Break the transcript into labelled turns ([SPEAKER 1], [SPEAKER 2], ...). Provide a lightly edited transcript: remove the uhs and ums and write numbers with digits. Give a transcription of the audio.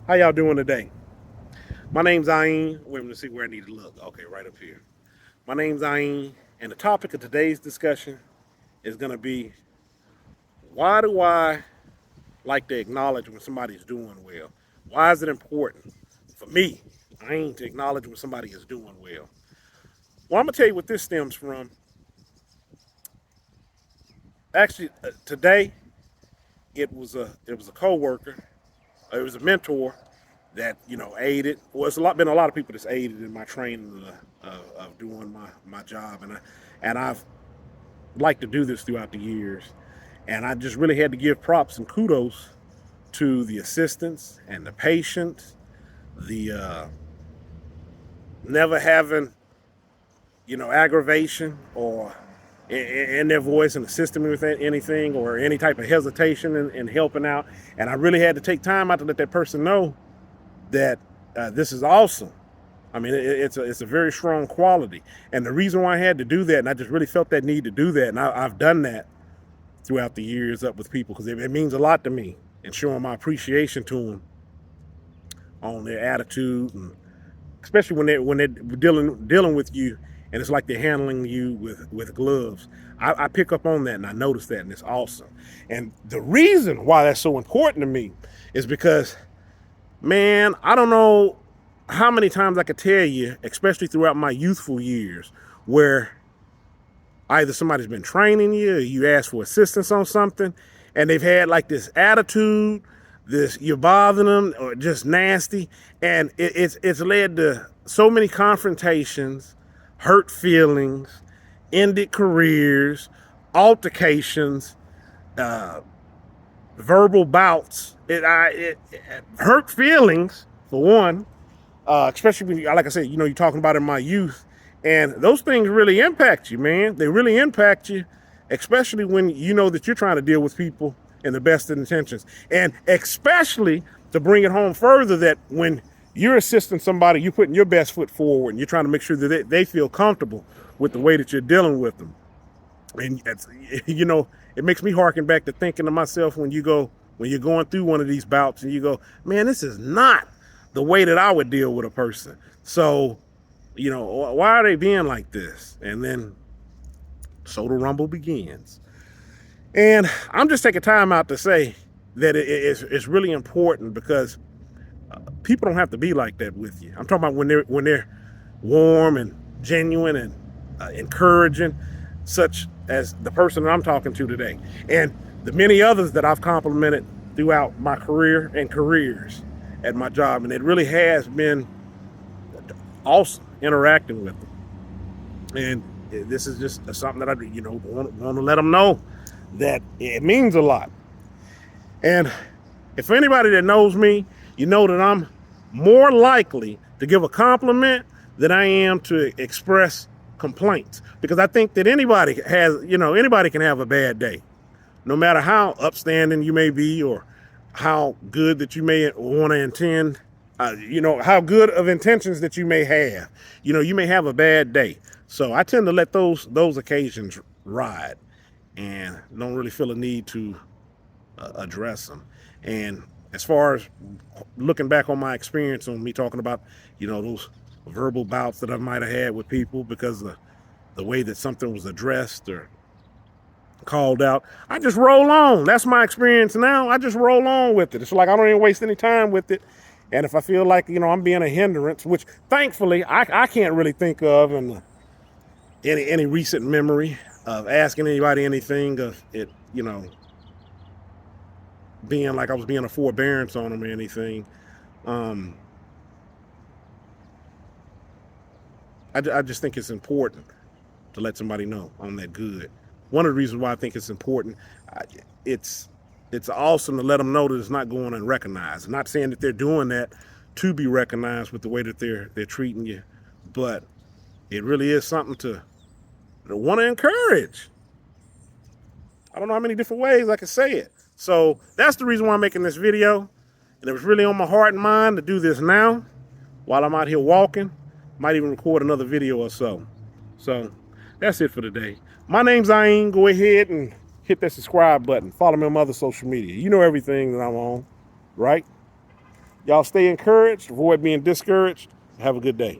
[SPEAKER 1] How y'all doing today? My name's Ayin. Wait a minute to see where I need to look. Okay, right up here. My name's Ayin, and the topic of today's discussion is going to be why do I like to acknowledge when somebody's doing well? Why is it important for me, Ayin, to acknowledge when somebody is doing well? Well, I'm going to tell you what this stems from. Actually, today it was a coworker, it was a mentor that aided. Well, been a lot of people that's aided in my training of doing my job, and I've liked to do this throughout the years, and I just really had to give props and kudos to the assistants and the patients, the never having aggravation or in their voice and assisting me with anything or any type of hesitation in helping out. And I really had to take time out to let that person know that this is awesome. I mean, it's a very strong quality. And the reason why I had to do that, and I just really felt that need to do that, and I've done that throughout the years up with people because it means a lot to me and showing my appreciation to them on their attitude, and especially when they're dealing with you, and it's like they're handling you with gloves. I pick up on that and I notice that, and it's awesome. And the reason why that's so important to me is because, man, I don't know how many times I could tell you, especially throughout my youthful years, where either somebody's been training you or you ask for assistance on something and they've had like this attitude, this you're bothering them or just nasty, and it's led to so many confrontations, hurt feelings, ended careers, altercations, verbal bouts. It hurt feelings for one, especially when, like I said, you're talking about in my youth, and those things really impact you, man. They really impact you, especially when you know that you're trying to deal with people in the best of intentions, and especially to bring it home further that when you're assisting somebody, you're putting your best foot forward, and you're trying to make sure that they feel comfortable with the way that you're dealing with them. And it makes me harken back to thinking to myself when you're going through one of these bouts and you go, man, this is not the way that I would deal with a person. So, why are they being like this? And then so the rumble begins. And I'm just taking time out to say that it's really important because people don't have to be like that with you. I'm talking about when they're warm and genuine and encouraging, such as the person that I'm talking to today, and the many others that I've complimented throughout my career and careers at my job. And it really has been awesome interacting with them. And this is just something that I want to let them know that it means a lot. And if anybody that knows me, you know that I'm more likely to give a compliment than I am to express complaints, because I think that anybody can have a bad day, no matter how upstanding you may be or how good that you may want to intend, how good of intentions that you may have. You may have a bad day. So I tend to let those occasions ride and don't really feel a need to address them. And as far as looking back on my experience on me talking about, those verbal bouts that I might have had with people because of the way that something was addressed or called out, I just roll on. That's my experience now. I just roll on with it. It's like I don't even waste any time with it. And if I feel like, I'm being a hindrance, which thankfully I can't really think of in any recent memory of asking anybody anything of it, being like I was being a forbearance on them or anything. I just think it's important to let somebody know I'm that good. One of the reasons why I think it's important, it's awesome to let them know that it's not going unrecognized. I'm not saying that they're doing that to be recognized with the way that they're treating you, but it really is something to want to encourage. I don't know how many different ways I can say it. So that's the reason why I'm making this video. And it was really on my heart and mind to do this now while I'm out here walking. Might even record another video or so. So that's it for today. My name's Ayin. Go ahead and hit that subscribe button. Follow me on my other social media. You know everything that I'm on, right? Y'all stay encouraged, avoid being discouraged. Have a good day.